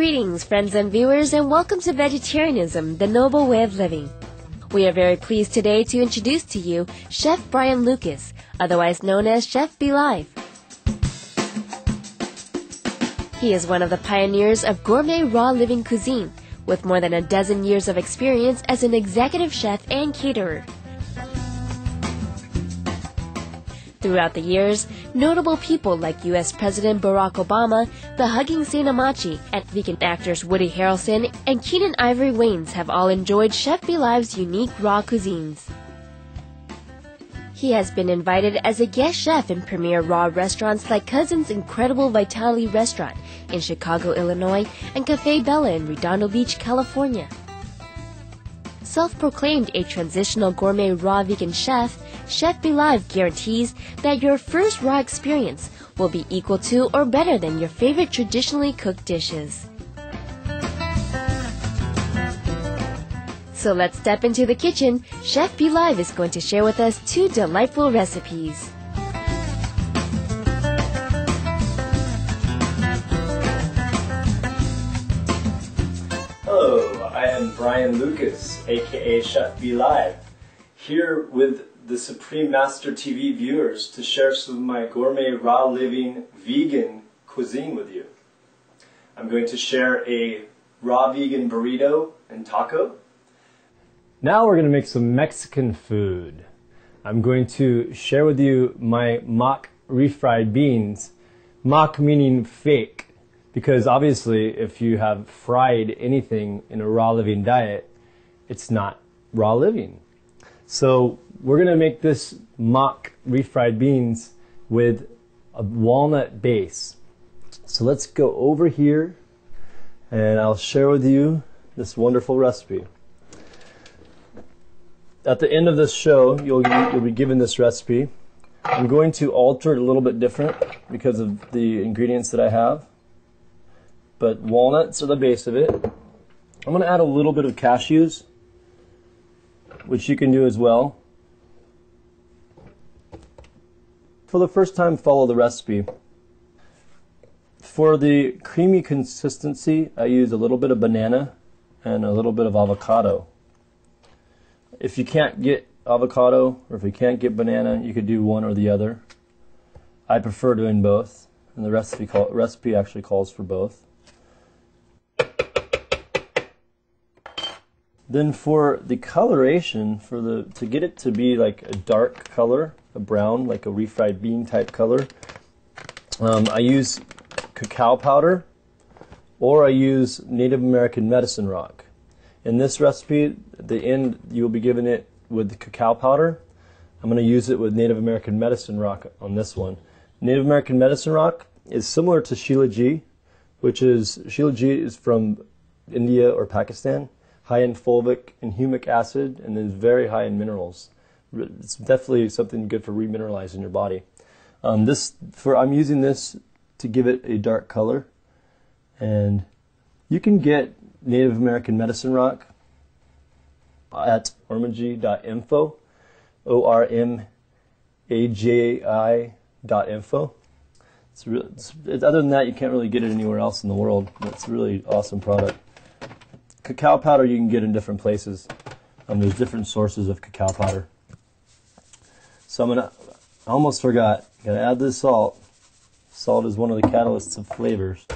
Greetings, friends and viewers, and welcome to Vegetarianism, the Noble Way of Living. We are very pleased today to introduce to you Chef Brian Lucas, otherwise known as Chef BeLive. He is one of the pioneers of gourmet raw living cuisine, with more than a dozen years of experience as an executive chef and caterer. Throughout the years, notable people like U.S. President Barack Obama, the Hugging Saint Amachi, and vegan actors Woody Harrelson and Keenan Ivory Wayans have all enjoyed Chef BeLive's unique raw cuisines. He has been invited as a guest chef in premier raw restaurants like Cousin's Incredible Vitality Restaurant in Chicago, Illinois, and Cafe Bella in Redondo Beach, California. Self-proclaimed a transitional gourmet raw vegan chef, Chef BeLive guarantees that your first raw experience will be equal to or better than your favorite traditionally cooked dishes. So let's step into the kitchen. Chef BeLive is going to share with us 2 delightful recipes. Hello, I am Brian Lucas, aka Chef BeLive, here with the Supreme Master TV viewers to share some of my gourmet raw living vegan cuisine with you. I'm going to share a raw vegan burrito and taco. Now we're going to make some Mexican food. I'm going to share with you my mock refried beans. Mock meaning fake, because obviously if you have fried anything in a raw living diet, it's not raw living. So we're going to make this mock refried beans with a walnut base. So let's go over here and I'll share with you this wonderful recipe. At the end of this show, you'll be given this recipe. I'm going to alter it a little bit different because of the ingredients that I have. But walnuts are the base of it. I'm going to add a little bit of cashews, which you can do as well. For the first time, follow the recipe. For the creamy consistency, I use a little bit of banana and a little bit of avocado. If you can't get avocado, or if you can't get banana, you could do one or the other. I prefer doing both, and the recipe actually calls for both. Then for the coloration, to get it to be like a dark color, a brown, like a refried bean type color, I use cacao powder, or I use Native American medicine rock. In this recipe, at the end, you'll be given it with cacao powder. I'm going to use it with Native American medicine rock on this one. Native American medicine rock is similar to Shilajit, Shilajit is from India or Pakistan, high in fulvic and humic acid, and then very high in minerals. It's definitely something good for remineralizing your body. I'm using this to give it a dark color, and you can get Native American medicine rock at ormaji.info, ormaji.info. Other than that, you can't really get it anywhere else in the world. It's a really awesome product. Cacao powder you can get in different places. There's different sources of cacao powder. So I almost forgot, gotta add the salt. Salt is one of the catalysts of flavors.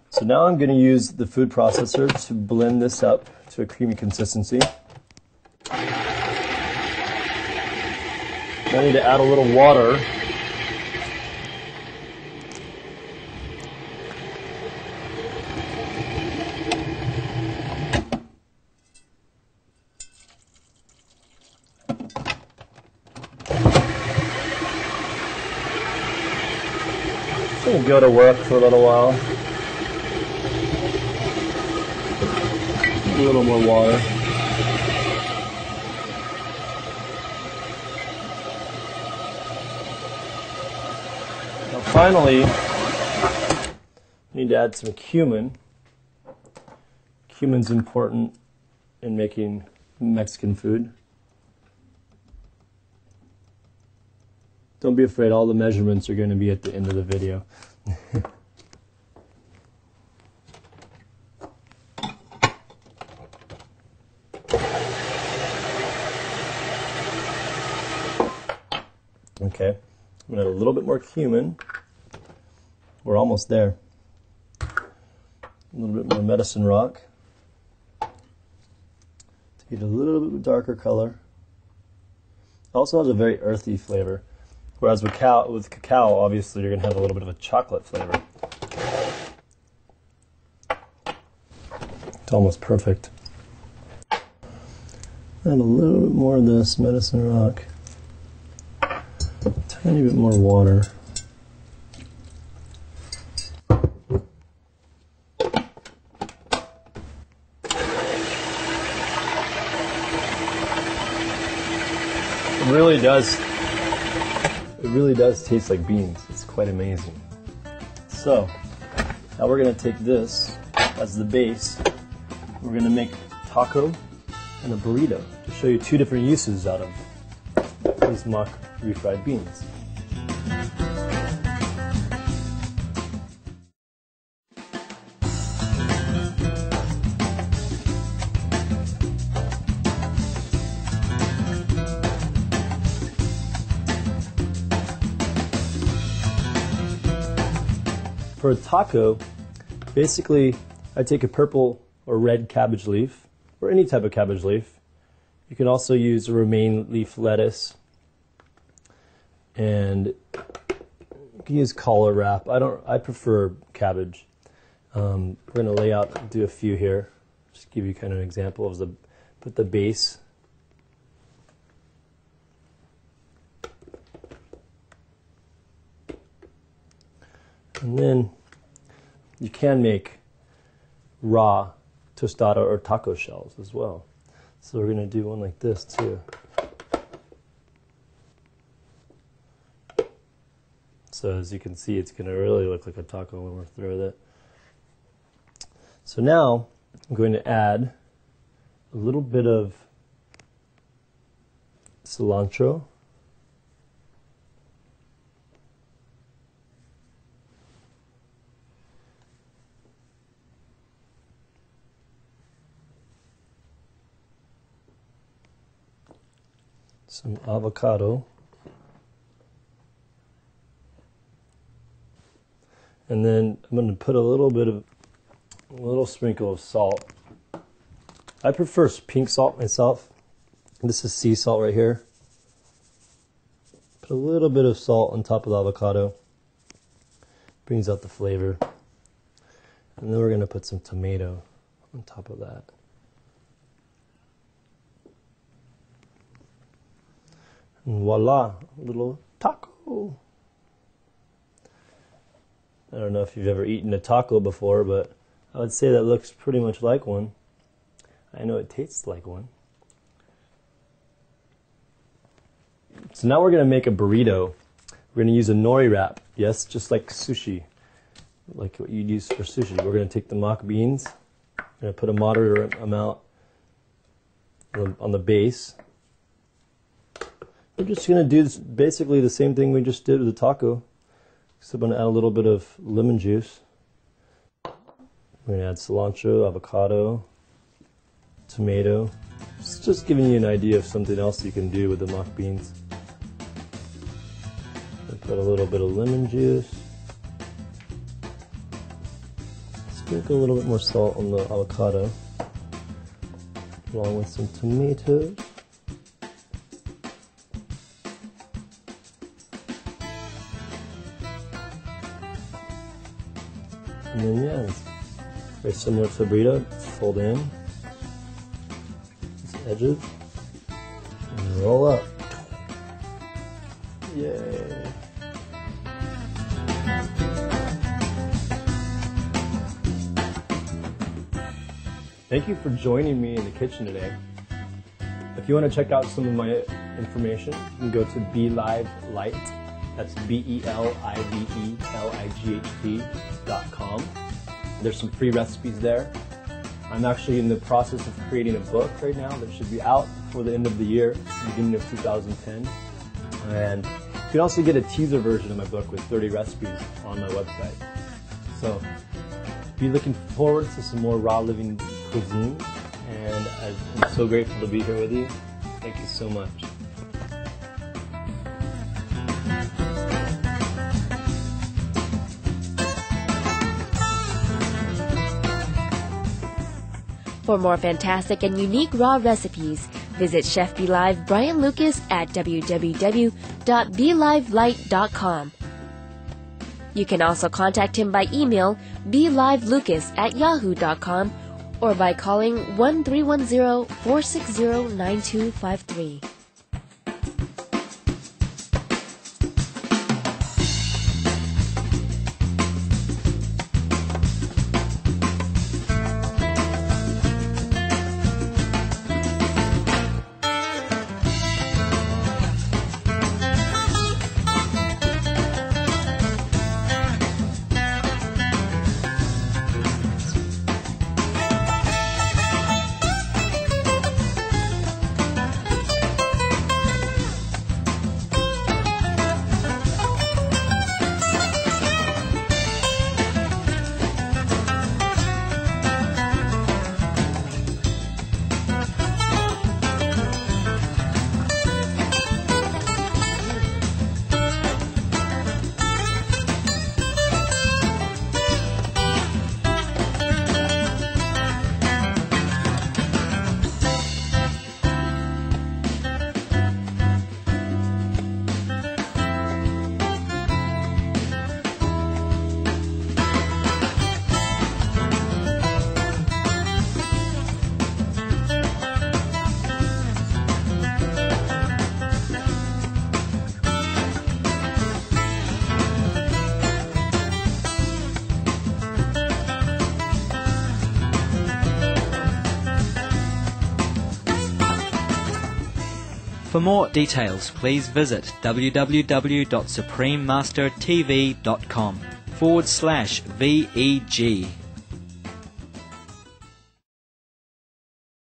So now I'm going to use the food processor to blend this up to a creamy consistency. I need to add a little water. I'm going to go to work for a little while. A little more water. Now finally, I need to add some cumin. Cumin's important in making Mexican food. Don't be afraid, all the measurements are going to be at the end of the video. Okay, I'm gonna add a little bit more cumin. We're almost there. A little bit more medicine rock to get a little bit darker color. Also has a very earthy flavor, whereas with cacao, obviously you're gonna have a little bit of a chocolate flavor. It's almost perfect. Add a little bit more of this medicine rock. Tiny bit more water. It really does taste like beans. It's quite amazing. So now we're going to take this as the base. We're going to make taco and a burrito to show you two different uses out of these mock refried beans. For a taco, basically I take a purple or red cabbage leaf, or any type of cabbage leaf. You can also use a romaine leaf lettuce, and you can use collar wrap. I prefer cabbage. We're going to do a few here. Just give you kind of an example of put the base. And then you can make raw tostada or taco shells as well. So we're going to do one like this too. So as you can see, it's going to really look like a taco when we're through with it. So now I'm going to add a little bit of cilantro. Some avocado, and then I'm going to put a little sprinkle of salt. I prefer pink salt myself. This is sea salt right here. Put a little bit of salt on top of the avocado. Brings out the flavor. And then we're going to put some tomato on top of that. And voila, a little taco. I don't know if you've ever eaten a taco before, but I would say that looks pretty much like one. I know it tastes like one. So now we're going to make a burrito. We're going to use a nori wrap. Yes, just like sushi, like what you'd use for sushi. We're going to take the mock beans. We're going to put a moderate amount on the base. We're just going to do basically the same thing we just did with the taco. So I'm going to add a little bit of lemon juice. We're going to add cilantro, avocado, tomato. Just giving you an idea of something else you can do with the mock beans. Put a little bit of lemon juice. Sprinkle a little bit more salt on the avocado, along with some tomatoes. And then yeah, it's very similar to a burrito. Fold in these edges and roll up. Yay! Thank you for joining me in the kitchen today. If you want to check out some of my information, you can go to BeLive Light. That's BeLivelight.com. There's some free recipes there. I'm actually in the process of creating a book right now that should be out before the end of the year, beginning of 2010. And you can also get a teaser version of my book with 30 recipes on my website. So be looking forward to some more raw living cuisine, and I'm so grateful to be here with you. Thank you so much. For more fantastic and unique raw recipes, visit Chef BeLive Brian Lucas at www.belivelight.com. You can also contact him by email belivelucas@yahoo.com or by calling 1-310-460-9253. For more details, please visit www.suprememastertv.com/VEG.